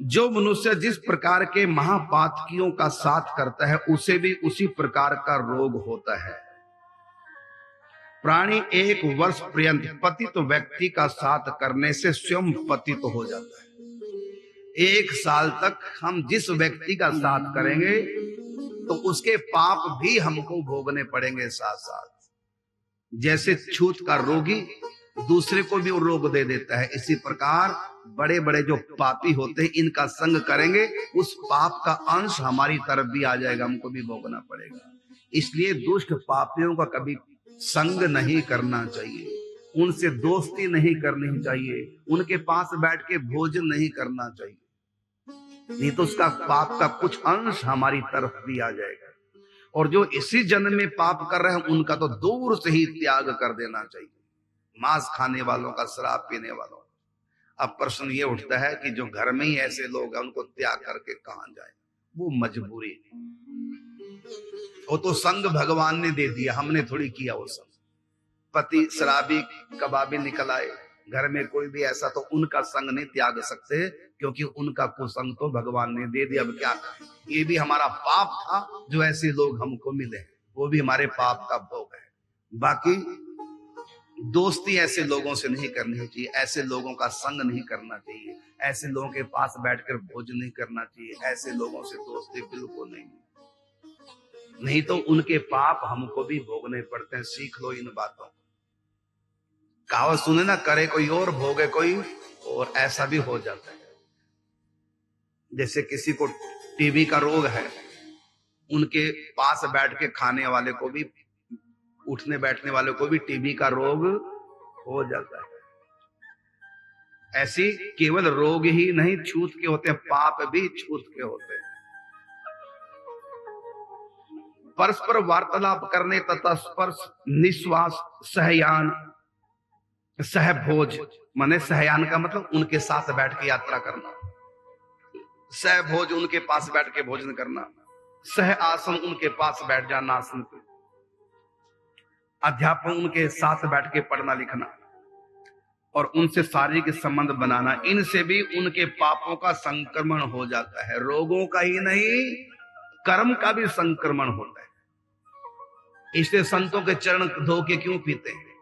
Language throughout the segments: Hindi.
जो मनुष्य जिस प्रकार के महापातकियों का साथ करता है उसे भी उसी प्रकार का रोग होता है। प्राणी 1 वर्ष पर्यंत पतित व्यक्ति का साथ करने से स्वयं पतित हो जाता है। 1 साल तक हम जिस व्यक्ति का साथ करेंगे तो उसके पाप भी हमको भोगने पड़ेंगे साथ साथ। जैसे छूत का रोगी दूसरे को भी रोग दे देता है, इसी प्रकार बड़े बड़े जो पापी होते हैं इनका संग करेंगे, उस पाप का अंश हमारी तरफ भी आ जाएगा, हमको भी भोगना पड़ेगा। इसलिए दुष्ट पापियों का कभी संग नहीं करना चाहिए, उनसे दोस्ती नहीं करनी चाहिए, उनके पास बैठ के भोजन नहीं करना चाहिए, नहीं तो उसका पाप का कुछ अंश हमारी तरफ भी आ जाएगा। और जो इसी जन्म में पाप कर रहे हैं उनका तो दूर से ही त्याग कर देना चाहिए, मांस खाने वालों का, शराब पीने वालों का। अब प्रश्न ये उठता है कि जो घर में ही ऐसे लोग हैं उनको त्याग करके कहां जाए? वो मजबूरी, वो तो संग भगवान ने दे दिया, हमने थोड़ी किया वो संग। पति शराबी कबाबी निकल आए घर में कोई भी ऐसा, तो उनका संग नहीं त्याग सकते, क्योंकि उनका कुसंग तो भगवान ने दे दिया। अब क्या करें? ये भी हमारा पाप था जो ऐसे लोग हमको मिले, वो भी हमारे पाप का भोग है। बाकी दोस्ती ऐसे लोगों से नहीं करनी चाहिए, ऐसे लोगों का संग नहीं करना चाहिए, ऐसे लोगों के पास बैठकर भोजन नहीं करना चाहिए, ऐसे लोगों से दोस्ती बिल्कुल नहीं तो उनके पाप हमको भी भोगने पड़ते हैं। सीख लो इन बातों। कहावत सुने ना, करे कोई और भोगे कोई और, ऐसा भी हो जाता है। जैसे किसी को टीबी का रोग है, उनके पास बैठ के खाने वाले को भी, उठने बैठने वाले को भी टीबी का रोग हो जाता है। ऐसी केवल रोग ही नहीं छूत के होते हैं, पाप भी छूत के होते हैं। परस्पर वार्तालाप करने तथा स्पर्श निश्वास सहयान, सहभोज माने सहयान का मतलब उनके साथ बैठ के यात्रा करना, सहभोज उनके पास बैठ के भोजन करना, सह आसन उनके पास बैठ जाना आसन पे, अध्यापन उनके साथ बैठ के पढ़ना लिखना और उनसे शारीरिक संबंध बनाना, इनसे भी उनके पापों का संक्रमण हो जाता है। रोगों का ही नहीं, कर्म का भी संक्रमण होता है। इसलिए संतों के चरण धो के क्यों पीते हैं,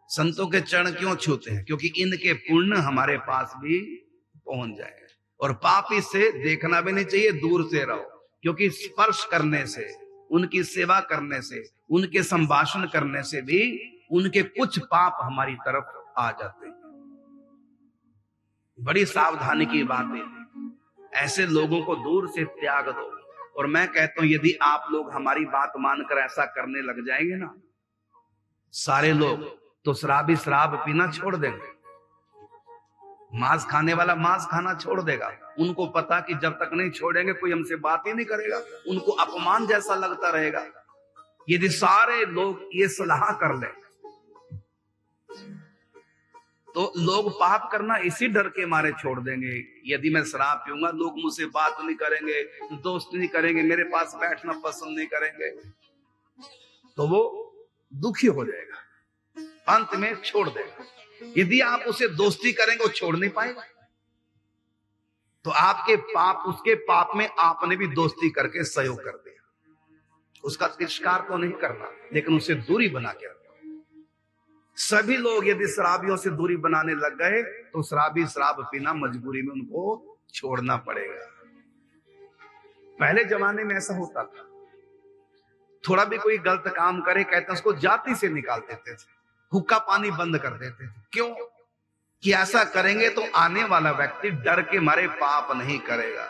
संतों के चरण क्यों छूते हैं? क्योंकि इनके पुण्य हमारे पास भी पहुंच जाए। और पापी से देखना भी नहीं चाहिए, दूर से रहो, क्योंकि स्पर्श करने से, उनकी सेवा करने से, उनके संभाषण करने से भी उनके कुछ पाप हमारी तरफ आ जाते हैं। बड़ी सावधानी की बात है, ऐसे लोगों को दूर से त्याग दो। और मैं कहता हूं यदि आप लोग हमारी बात मानकर ऐसा करने लग जाएंगे ना, सारे लोग तो शराबी शराब पीना छोड़ देंगे, मांस खाने वाला मांस खाना छोड़ देगा। उनको पता कि जब तक नहीं छोड़ेंगे कोई हमसे बात ही नहीं करेगा, उनको अपमान जैसा लगता रहेगा। यदि सारे लोग ये सलाह कर ले तो लोग पाप करना इसी डर के मारे छोड़ देंगे। यदि मैं शराब पीऊंगा लोग मुझसे बात नहीं करेंगे, दोस्त नहीं करेंगे, मेरे पास बैठना पसंद नहीं करेंगे, तो वो दुखी हो जाएगा, अंत में छोड़ देगा। यदि आप उसे दोस्ती करेंगे वो छोड़ नहीं पाएगा। तो आपके पाप, उसके पाप में आपने भी दोस्ती करके सहयोग कर दिया। उसका तिरस्कार तो नहीं करना, लेकिन उसे दूरी बना के रखना। सभी लोग यदि शराबियों से दूरी बनाने लग गए तो शराबी शराब पीना मजबूरी में उनको छोड़ना पड़ेगा। पहले जमाने में ऐसा होता था, थोड़ा भी कोई गलत काम करे कहते उसको जाति से निकाल देते थे, हुक्का पानी बंद कर देते थे। क्यों? कि ऐसा करेंगे तो आने वाला व्यक्ति डर के मारे पाप नहीं करेगा।